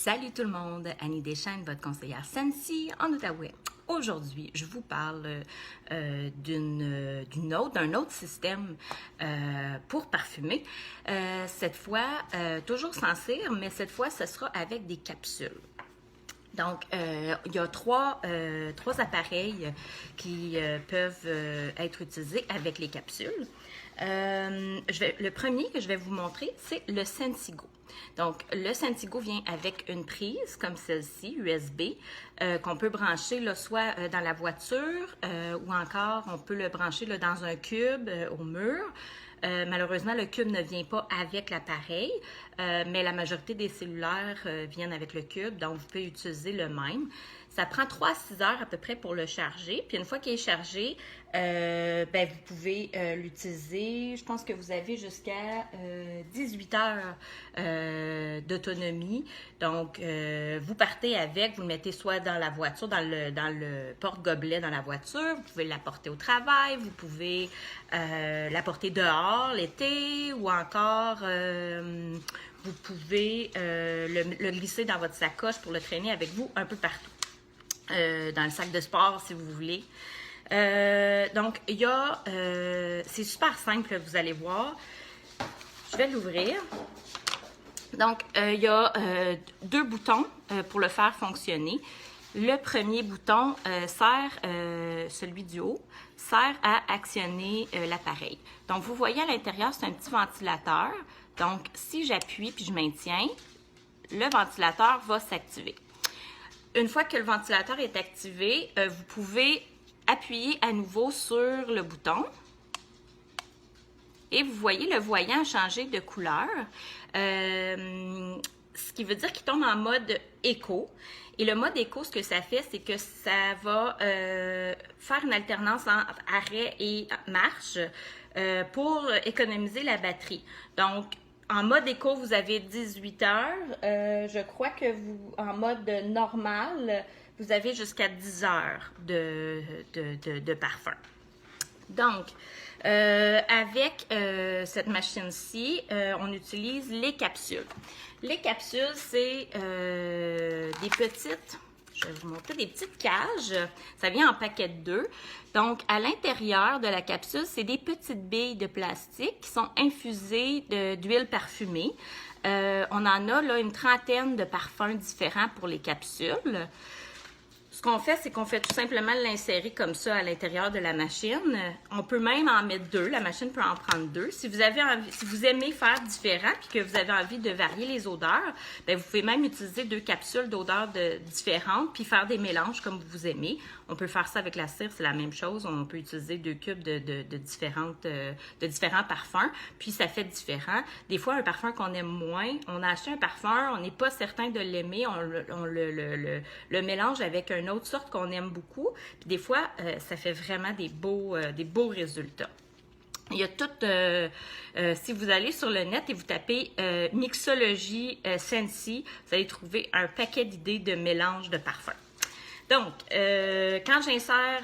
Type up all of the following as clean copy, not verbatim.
Salut tout le monde, Annie Deschênes, votre conseillère Scentsy en Outaouais. Aujourd'hui, je vous parle d'un autre système pour parfumer. Cette fois, toujours sans cire, mais cette fois, ce sera avec des capsules. Donc, il y a trois appareils qui peuvent être utilisés avec les capsules. Le premier que je vais vous montrer, c'est le Scentsy Go. Donc, le Scentsy Go vient avec une prise comme celle-ci, USB, qu'on peut brancher là, soit dans la voiture ou encore on peut le brancher là, dans un cube au mur. Malheureusement, le cube ne vient pas avec l'appareil, mais la majorité des cellulaires viennent avec le cube, donc vous pouvez utiliser le même. Ça prend 3 à 6 heures à peu près pour le charger. Puis une fois qu'il est chargé, vous pouvez l'utiliser. Je pense que vous avez jusqu'à 18 heures d'autonomie. Donc, vous partez avec, vous le mettez soit dans la voiture, dans le porte-gobelet dans la voiture. Vous pouvez l'apporter au travail. Vous pouvez l'apporter dehors l'été ou encore... vous pouvez le glisser dans votre sacoche pour le traîner avec vous un peu partout. Dans le sac de sport, si vous voulez. Donc, il y a... c'est super simple, vous allez voir. Je vais l'ouvrir. Donc, il y a 2 boutons pour le faire fonctionner. Le premier bouton celui du haut, sert à actionner l'appareil. Donc, vous voyez à l'intérieur, c'est un petit ventilateur. Donc, si j'appuie puis je maintiens, le ventilateur va s'activer. Une fois que le ventilateur est activé, vous pouvez appuyer à nouveau sur le bouton. Et vous voyez, le voyant a changé de couleur. Ce qui veut dire qu'il tombe en mode éco. Et le mode éco, ce que ça fait, c'est que ça va faire une alternance entre arrêt et marche pour économiser la batterie. Donc, en mode éco, vous avez 18 heures. Je crois que en mode normal, vous avez jusqu'à 10 heures de parfum. Donc, avec cette machine-ci, on utilise les capsules. Les capsules, c'est des petites... Je vais vous montrer des petites cages. Ça vient en paquet de 2. Donc, à l'intérieur de la capsule, c'est des petites billes de plastique qui sont infusées d'huile parfumée. On en a là une trentaine de parfums différents pour les capsules. Ce qu'on fait, c'est qu'on fait tout simplement l'insérer comme ça à l'intérieur de la machine. On peut même en mettre 2. La machine peut en prendre 2. Si vous aimez faire différent et que vous avez envie de varier les odeurs, vous pouvez même utiliser 2 capsules d'odeurs différentes puis faire des mélanges comme vous aimez. On peut faire ça avec la cire, c'est la même chose. On peut utiliser 2 cubes de différents parfums, puis ça fait différent. Des fois, un parfum qu'on aime moins, on a acheté un parfum, on n'est pas certain de l'aimer, on le mélange avec une autre sorte qu'on aime beaucoup. Puis des fois, ça fait vraiment des beaux résultats. Il y a tout, si vous allez sur le net et vous tapez mixologie Scentsy, vous allez trouver un paquet d'idées de mélange de parfums. Donc, quand j'insère,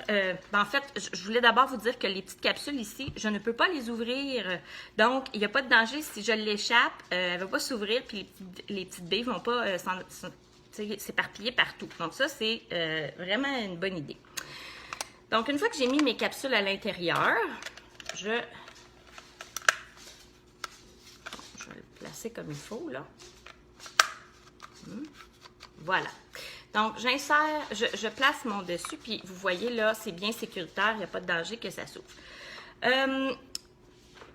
en fait, je voulais d'abord vous dire que les petites capsules ici, je ne peux pas les ouvrir. Donc, il n'y a pas de danger si je l'échappe, elle ne va pas s'ouvrir, puis les petites billes ne vont pas s'éparpiller partout. Donc, ça, c'est vraiment une bonne idée. Donc, une fois que j'ai mis mes capsules à l'intérieur, je vais le placer comme il faut, là. Voilà. Donc, j'insère, je place mon dessus, puis vous voyez là, c'est bien sécuritaire, il n'y a pas de danger que ça s'ouvre.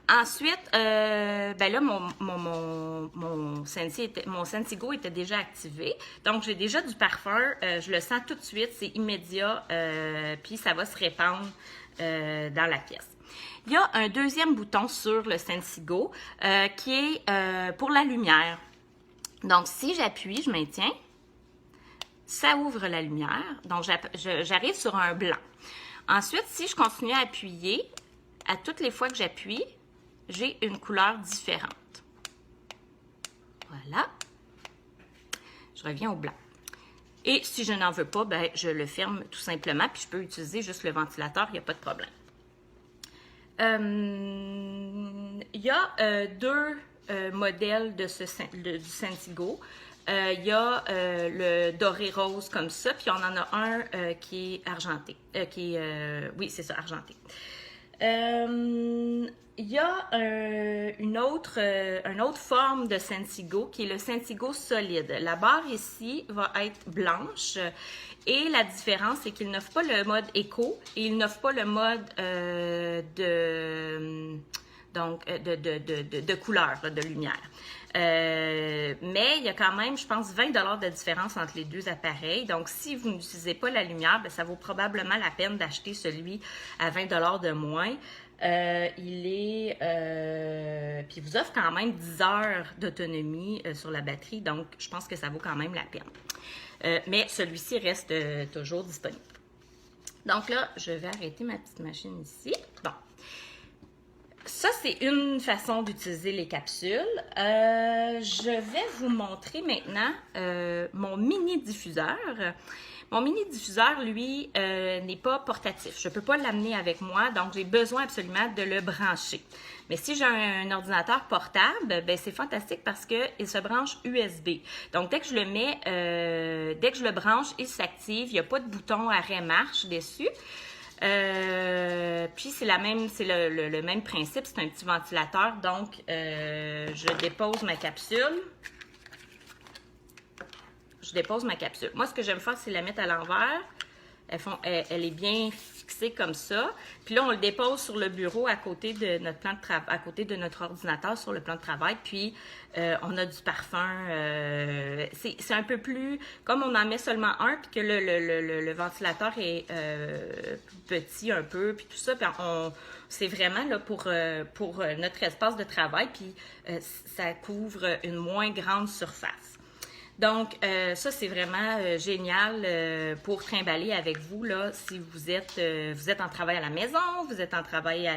Ensuite, là, mon Scentsy Go était déjà activé. Donc, j'ai déjà du parfum, je le sens tout de suite, c'est immédiat, puis ça va se répandre dans la pièce. Il y a un deuxième bouton sur le Scentsy Go qui est pour la lumière. Donc, si j'appuie, je maintiens, ça ouvre la lumière. Donc, j'arrive sur un blanc. Ensuite, si je continue à appuyer, à toutes les fois que j'appuie, j'ai une couleur différente. Voilà. Je reviens au blanc. Et si je n'en veux pas, je le ferme tout simplement, puis je peux utiliser juste le ventilateur, il n'y a pas de problème. Il y a 2 modèles du Sentigo. Il y a le doré rose comme ça, puis on en a un qui est argenté. Oui, c'est ça, argenté. Il y a une autre forme de Sentigo qui est le Sentigo solide. La barre ici va être blanche et la différence, c'est qu'il n'offre pas le mode éco et il n'offre pas le mode de couleur, là, de lumière. Mais il y a quand même, je pense, 20 $ de différence entre les deux appareils. Donc, si vous n'utilisez pas la lumière, bien, ça vaut probablement la peine d'acheter celui à 20 $ de moins. Puis il vous offre quand même 10 heures d'autonomie sur la batterie, donc je pense que ça vaut quand même la peine. Mais celui-ci reste toujours disponible. Donc là, je vais arrêter ma petite machine ici. Bon. Ça, c'est une façon d'utiliser les capsules. Je vais vous montrer maintenant mon mini-diffuseur. Mon mini-diffuseur, lui, n'est pas portatif. Je ne peux pas l'amener avec moi, donc j'ai besoin absolument de le brancher. Mais si j'ai un ordinateur portable, ben c'est fantastique parce qu'il se branche USB. Donc, dès que je le mets, dès que je le branche, il s'active. Il n'y a pas de bouton arrêt-marche dessus. Puis c'est le même principe, c'est un petit ventilateur. Donc, je dépose ma capsule. Moi, ce que j'aime faire, c'est la mettre à l'envers. Elle est bien fixée comme ça. Puis là, on le dépose sur le bureau à côté de notre plan de travail, à côté de notre ordinateur sur le plan de travail. Puis, on a du parfum. C'est un peu plus... Comme on en met seulement un, puis que le ventilateur est petit un peu, puis tout ça. Puis c'est vraiment là pour notre espace de travail. Puis, ça couvre une moins grande surface. Donc, ça, c'est vraiment génial pour trimballer avec vous, là, si vous êtes en travail à la maison, vous êtes en travail,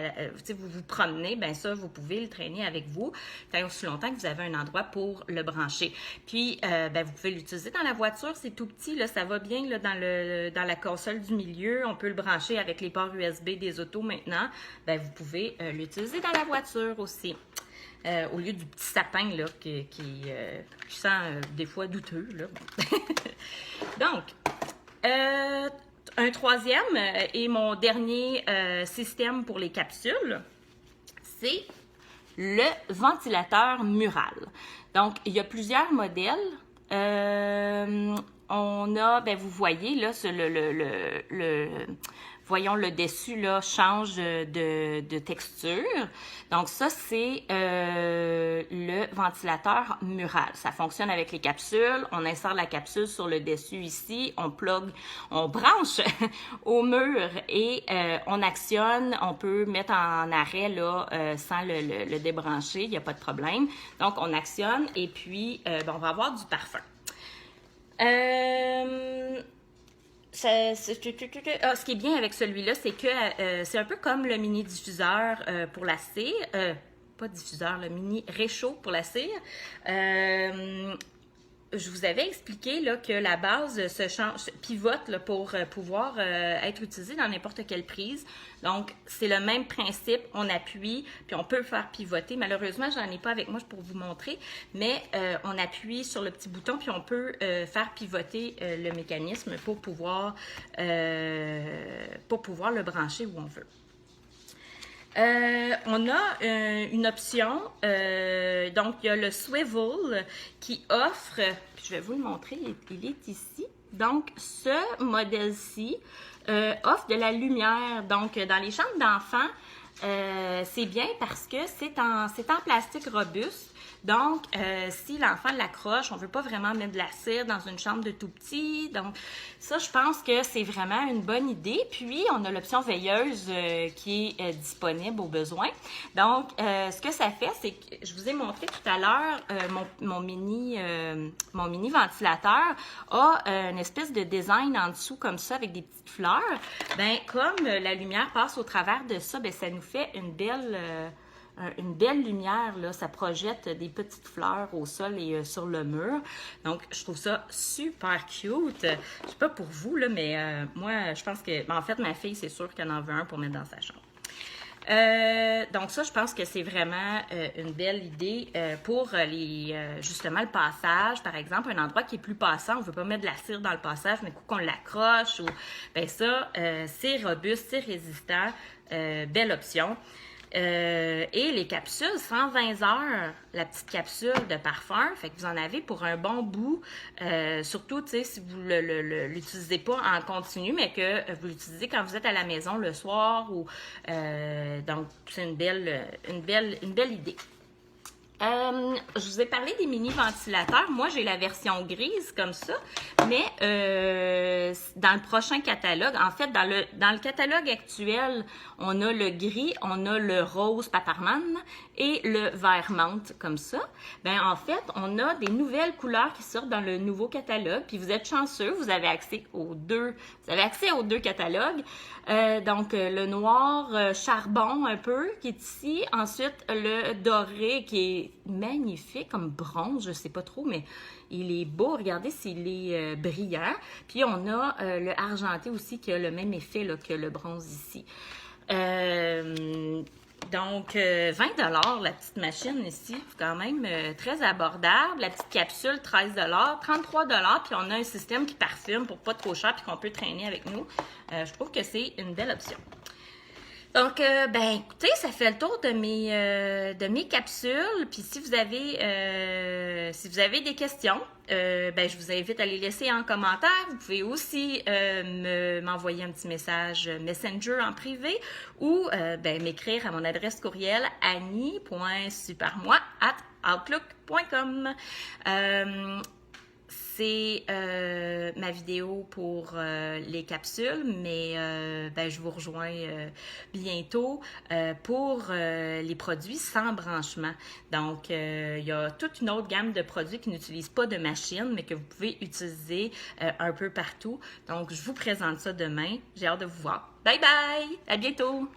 vous vous promenez, bien ça, vous pouvez le traîner avec vous, tant aussi longtemps que vous avez un endroit pour le brancher. Puis, vous pouvez l'utiliser dans la voiture, c'est tout petit, là, ça va bien là, dans la console du milieu, on peut le brancher avec les ports USB des autos maintenant, bien, vous pouvez l'utiliser dans la voiture aussi. Au lieu du petit sapin là, qui sent des fois douteux. Là. Donc, un troisième et mon dernier système pour les capsules, c'est le ventilateur mural. Donc, il y a plusieurs modèles. On a, vous voyez, là, voyons, le dessus, là, change de texture. Donc, ça, c'est le ventilateur mural. Ça fonctionne avec les capsules. On insère la capsule sur le dessus ici. On branche au mur et on actionne. On peut mettre en arrêt, là, sans le débrancher. Il n'y a pas de problème. Donc, on actionne et puis, on va avoir du parfum. Ce qui est bien avec celui-là, c'est que c'est un peu comme le mini diffuseur pour la cire. Pas diffuseur, le mini réchaud pour la cire. Je vous avais expliqué là, que la base pivote là, pour pouvoir être utilisée dans n'importe quelle prise. Donc, c'est le même principe. On appuie, puis on peut le faire pivoter. Malheureusement, j'en ai pas avec moi pour vous montrer, mais on appuie sur le petit bouton, puis on peut faire pivoter le mécanisme pour pouvoir le brancher où on veut. On a une option, donc il y a le swivel qui offre, je vais vous le montrer, il est ici. Donc, ce modèle-ci offre de la lumière. Donc, dans les chambres d'enfants, c'est bien parce que c'est en plastique robuste. Donc, si l'enfant l'accroche, on ne veut pas vraiment mettre de la cire dans une chambre de tout petit. Donc, ça, je pense que c'est vraiment une bonne idée. Puis, on a l'option veilleuse qui est disponible au besoin. Donc, ce que ça fait, c'est que je vous ai montré tout à l'heure, mon mini ventilateur a une espèce de design en dessous comme ça avec des petites fleurs. Ben, comme la lumière passe au travers de ça, ben, ça nous fait une belle lumière, là, ça projette des petites fleurs au sol et sur le mur. Donc, je trouve ça super cute. Je sais pas pour vous, là, mais moi, je pense que... en fait, ma fille, c'est sûr qu'elle en veut un pour mettre dans sa chambre. Donc ça, je pense que c'est vraiment une belle idée pour justement le passage. Par exemple, un endroit qui est plus passant, on ne veut pas mettre de la cire dans le passage, mais qu'on l'accroche. Ben ça, c'est robuste, c'est résistant. Belle option. Et les capsules, 120 heures, la petite capsule de parfum, fait que vous en avez pour un bon bout, surtout, tu sais, si vous l'utilisez pas en continu, mais que vous l'utilisez quand vous êtes à la maison le soir, ou donc c'est une belle idée. Je vous ai parlé des mini ventilateurs. Moi, j'ai la version grise comme ça, mais dans le prochain catalogue, en fait, dans le catalogue actuel, on a le gris, on a le rose paparman et le vert menthe comme ça. Ben en fait, on a des nouvelles couleurs qui sortent dans le nouveau catalogue. Puis vous êtes chanceux, vous avez accès aux deux catalogues. Donc le noir charbon un peu qui est ici. Ensuite le doré qui est magnifique comme bronze, je sais pas trop, mais il est beau. Regardez s'il est brillant. Puis on a le argenté aussi qui a le même effet là, que le bronze ici. Donc, 20 $ la petite machine ici, quand même très abordable. La petite capsule, 13 $, 33 $, puis on a un système qui parfume pour pas trop cher puis qu'on peut traîner avec nous. Je trouve que c'est une belle option. Donc, ben écoutez, ça fait le tour de mes capsules. Puis si vous avez des questions, ben je vous invite à les laisser en commentaire. Vous pouvez aussi m'envoyer un petit message Messenger en privé ou ben m'écrire à mon adresse courriel annie.supermoi@outlook.com. C'est ma vidéo pour les capsules, mais ben, je vous rejoins bientôt pour les produits sans branchement. Donc, il y a toute une autre gamme de produits qui n'utilisent pas de machine, mais que vous pouvez utiliser un peu partout. Donc, je vous présente ça demain. J'ai hâte de vous voir. Bye bye! À bientôt!